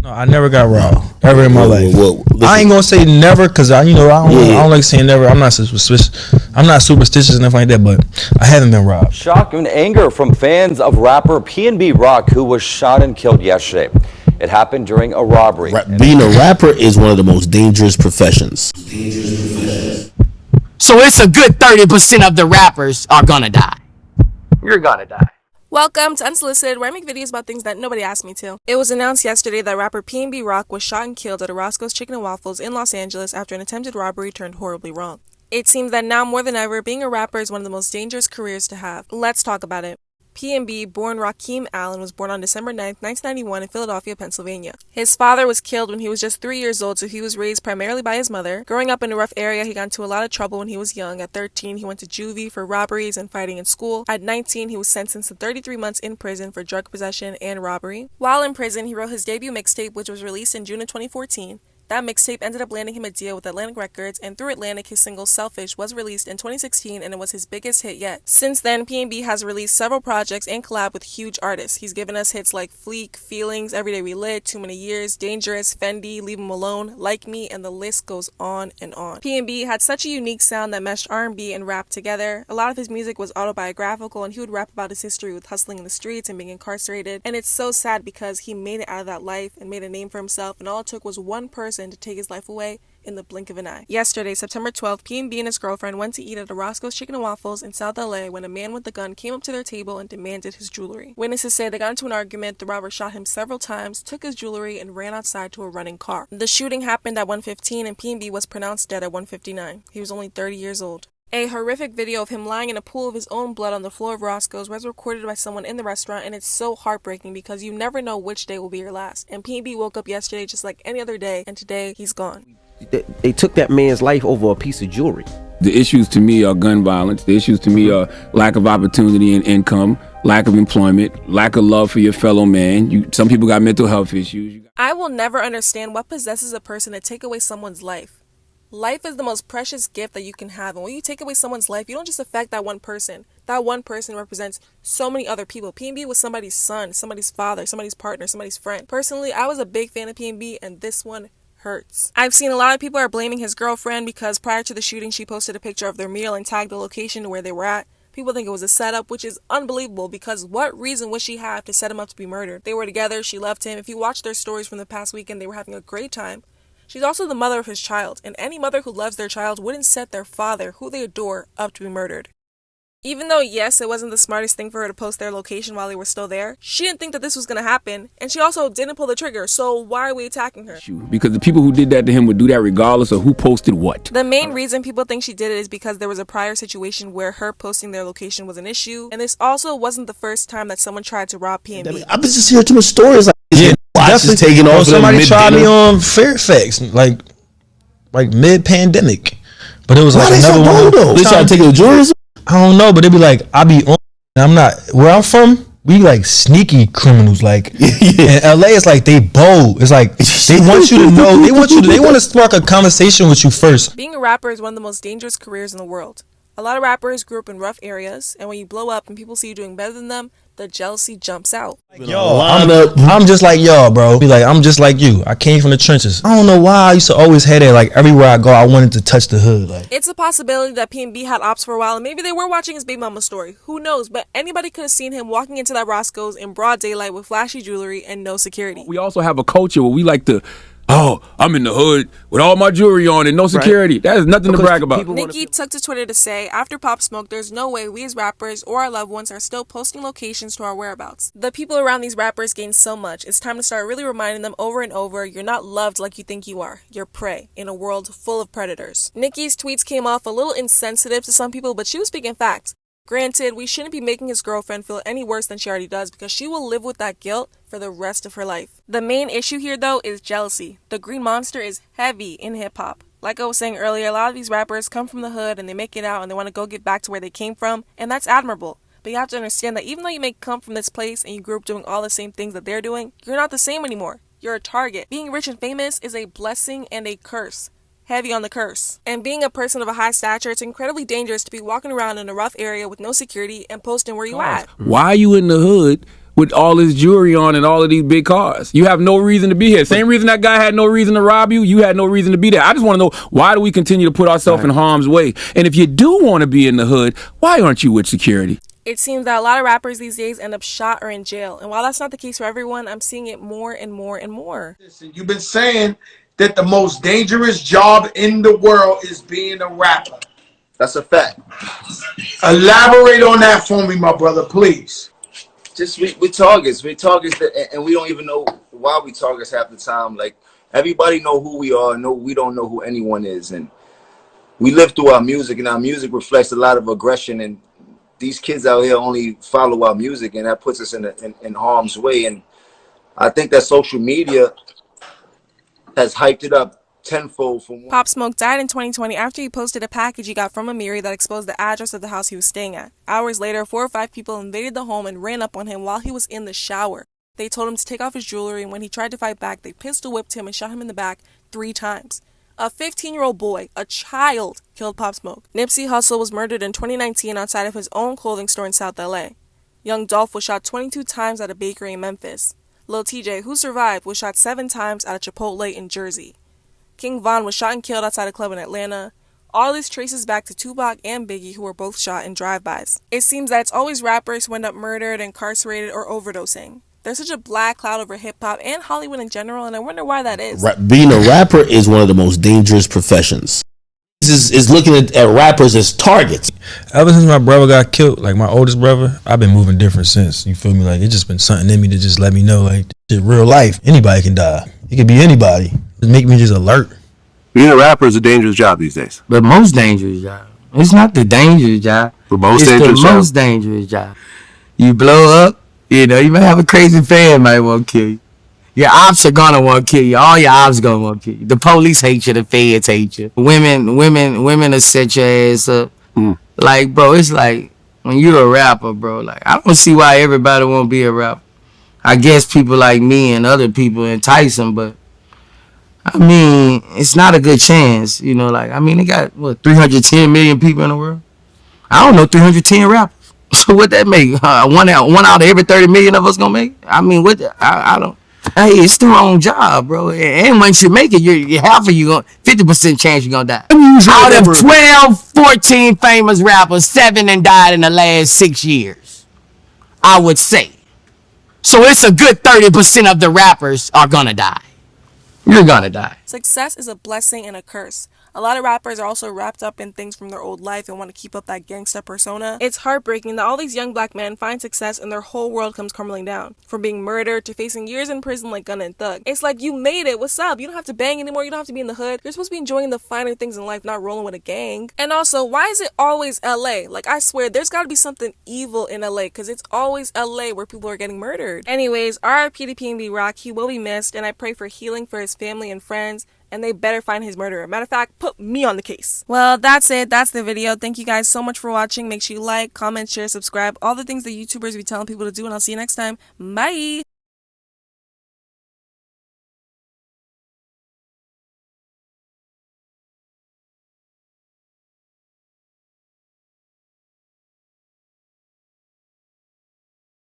No, I never got robbed ever in my life. Listen. I ain't gonna say never because I don't like saying never. I'm not superstitious. I'm not superstitious and nothing like that, but I haven't been robbed. Shock and anger from fans of rapper PNB Rock, who was shot and killed yesterday. It happened during a robbery. Being a rapper is one of the most dangerous professions. So it's a good 30% of the rappers are gonna die. You're gonna die. Welcome to Unsolicited, where I make videos about things that nobody asked me to. It was announced yesterday that rapper PNB Rock was shot and killed at a Roscoe's Chicken and Waffles in Los Angeles after an attempted robbery turned horribly wrong. It seems that now more than ever, being a rapper is one of the most dangerous careers to have. Let's talk about it. PNB, born Rakeem Allen, was born on December 9th, 1991 in Philadelphia, Pennsylvania. His father was killed when he was just 3 years old, so he was raised primarily by his mother. Growing up in a rough area, he got into a lot of trouble when he was young. At 13, he went to juvie for robberies and fighting in school. At 19, he was sentenced to 33 months in prison for drug possession and robbery. While in prison, he wrote his debut mixtape, which was released in June of 2014. That mixtape ended up landing him a deal with Atlantic Records, and through Atlantic, his single Selfish was released in 2016, and it was his biggest hit yet. Since then, PNB has released several projects and collabed with huge artists. He's given us hits like Fleek, Feelings, Everyday We Lit, Too Many Years, Dangerous, Fendi, Leave 'Em Alone, Like Me, and the list goes on and on. PNB had such a unique sound that meshed R&B and rap together. A lot of his music was autobiographical, and he would rap about his history with hustling in the streets and being incarcerated. And it's so sad because he made it out of that life and made a name for himself, and all it took was one person to take his life away in the blink of an eye. Yesterday, September 12th, PNB and his girlfriend went to eat at a Roscoe's Chicken and Waffles in South LA when a man with a gun came up to their table and demanded his jewelry. Witnesses say they got into an argument, the robber shot him several times, took his jewelry, and ran outside to a running car. The shooting happened at 1:15 and PNB was pronounced dead at 1:59. He was only 30 years old. A horrific video of him lying in a pool of his own blood on the floor of Roscoe's was recorded by someone in the restaurant, and it's so heartbreaking because you never know which day will be your last. And PNB woke up yesterday just like any other day, and today he's gone. They took that man's life over a piece of jewelry. The issues to me are gun violence. The issues to me are lack of opportunity and income, lack of employment, lack of love for your fellow man. Some people got mental health issues. I will never understand what possesses a person to take away someone's life. Life is the most precious gift that you can have, and when you take away someone's life, you don't just affect that one person. That one person represents so many other people. PNB was somebody's son, somebody's father, somebody's partner, somebody's friend. Personally, I was a big fan of PNB, and this one hurts. I've seen a lot of people are blaming his girlfriend because prior to the shooting, she posted a picture of their meal and tagged the location where they were at. People think it was a setup, which is unbelievable because what reason would she have to set him up to be murdered? They were together, she left him. If you watch their stories from the past weekend, they were having a great time. She's also the mother of his child, and any mother who loves their child wouldn't set their father, who they adore, up to be murdered. Even though, yes, it wasn't the smartest thing for her to post their location while they were still there, she didn't think that this was going to happen, and she also didn't pull the trigger, so why are we attacking her? Because the people who did that to him would do that regardless of who posted what. The main reason people think she did it is because there was a prior situation where her posting their location was an issue, and this also wasn't the first time that someone tried to rob PNB. I've been just hearing too much stories like this. Yeah, Definitely taking off. Somebody tried me on Fairfax, like mid-pandemic, but it was like another one. They tried to take the jewelry. I don't know, but they be like, I be on. I'm not where I'm from. We like sneaky criminals. Like in LA, it's like they bold. It's like they want you to know. They want to spark a conversation with you first. Being a rapper is one of the most dangerous careers in the world. A lot of rappers grew up in rough areas, and when you blow up and people see you doing better than them, the jealousy jumps out. I'm just like y'all, bro. Be like, I'm just like you. I came from the trenches. I don't know why I used to always have that. Like everywhere I go, I wanted to touch the hood. Like it's a possibility that PNB had ops for a while, and maybe they were watching his baby mama story. Who knows? But anybody could have seen him walking into that Roscoe's in broad daylight with flashy jewelry and no security. We also have a culture where we like to, I'm in the hood with all my jewelry on and no security. Right. That is nothing to brag about. Nicki took to Twitter to say, after Pop Smoke, there's no way we as rappers or our loved ones are still posting locations to our whereabouts. The people around these rappers gain so much. It's time to start really reminding them over and over, you're not loved like you think you are. You're prey in a world full of predators. Nicki's tweets came off a little insensitive to some people, but she was speaking facts. Granted, we shouldn't be making his girlfriend feel any worse than she already does because she will live with that guilt for the rest of her life. The main issue here, though, is jealousy. The green monster is heavy in hip-hop. Like I was saying earlier, a lot of these rappers come from the hood and they make it out and they want to go get back to where they came from, and that's admirable. But you have to understand that even though you may come from this place and you grew up doing all the same things that they're doing, you're not the same anymore. You're a target. Being rich and famous is a blessing and a curse. Heavy on the curse. And being a person of a high stature, it's incredibly dangerous to be walking around in a rough area with no security and posting where you at. Why are you in the hood with all his jewelry on and all of these big cars. You have no reason to be here. Same reason that guy had no reason to rob you, you had no reason to be there. I just want to know, why do we continue to put ourselves in harm's way? And if you do want to be in the hood, why aren't you with security? It seems that a lot of rappers these days end up shot or in jail. And while that's not the case for everyone, I'm seeing it more and more and more. Listen, you've been saying that the most dangerous job in the world is being a rapper. That's a fact. Elaborate on that for me, my brother, please. Just we targets, and we don't even know why we targets half the time. Like, everybody know who we are, we don't know who anyone is, and we live through our music, and our music reflects a lot of aggression, and these kids out here only follow our music, and that puts us in harm's way. And I think that social media has hyped it up tenfold. Pop Smoke died in 2020 after he posted a package he got from Amiri that exposed the address of the house he was staying at. Hours later, 4 or 5 people invaded the home and ran up on him while he was in the shower. They told him to take off his jewelry, and when he tried to fight back, they pistol whipped him and shot him in the back 3 times. A 15-year-old boy, a child, killed Pop Smoke. Nipsey Hussle was murdered in 2019 outside of his own clothing store in South LA. Young Dolph was shot 22 times at a bakery in Memphis. Lil TJ, who survived, was shot 7 times at a Chipotle in Jersey. King Von was shot and killed outside a club in Atlanta. All this traces back to Tupac and Biggie, who were both shot in drive-bys. It seems that it's always rappers who end up murdered, incarcerated, or overdosing. There's such a black cloud over hip-hop and Hollywood in general, and I wonder why that is. Being a rapper is one of the most dangerous professions. Is looking at rappers as targets. Ever since my brother got killed, like my oldest brother, I've been moving different since. You feel me? Like, it's just been something in me to just let me know, like, in real life, anybody can die. It could be anybody. It make me just alert. Being a rapper is a dangerous job these days. The most dangerous job. It's not the dangerous job. The most it's dangerous the job. most dangerous job. You blow up, you know, you might have a crazy fan might want to kill you. Your ops are gonna want to kill you. All your ops gonna want to kill you. The police hate you. The feds hate you. Women will set your ass up. Like, bro, it's like when you're a rapper, bro. Like, I don't see why everybody won't be a rapper. I guess people like me and other people entice them, but I mean, it's not a good chance, you know. Like, I mean, they got what 310 million people in the world. I don't know 310 rappers. So what that make? One out of every 30 million of us gonna make? I mean, what? I don't. Hey, it's the wrong job, bro. And once you make it, you're half of you going 50% chance you're gonna die. Out of 12, 14 famous rappers, 7 and died in the last 6 years, I would say. So it's a good 30% of the rappers are gonna die. You're gonna die. Success is a blessing and a curse. A lot of rappers are also wrapped up in things from their old life and want to keep up that gangsta persona. It's heartbreaking that all these young black men find success and their whole world comes crumbling down. From being murdered to facing years in prison like Gunna and Thug. It's like, you made it, what's up? You don't have to bang anymore, you don't have to be in the hood. You're supposed to be enjoying the finer things in life, not rolling with a gang. And also, why is it always LA? Like, I swear, there's gotta be something evil in LA, because it's always LA where people are getting murdered. Anyways, RIP to PNB Rock, he will be missed, and I pray for healing for his family and friends. And they better find his murderer. Matter of fact, put me on the case. Well, that's it. That's the video. Thank you guys so much for watching. Make sure you like, comment, share, subscribe. All the things that YouTubers be telling people to do. And I'll see you next time. Bye.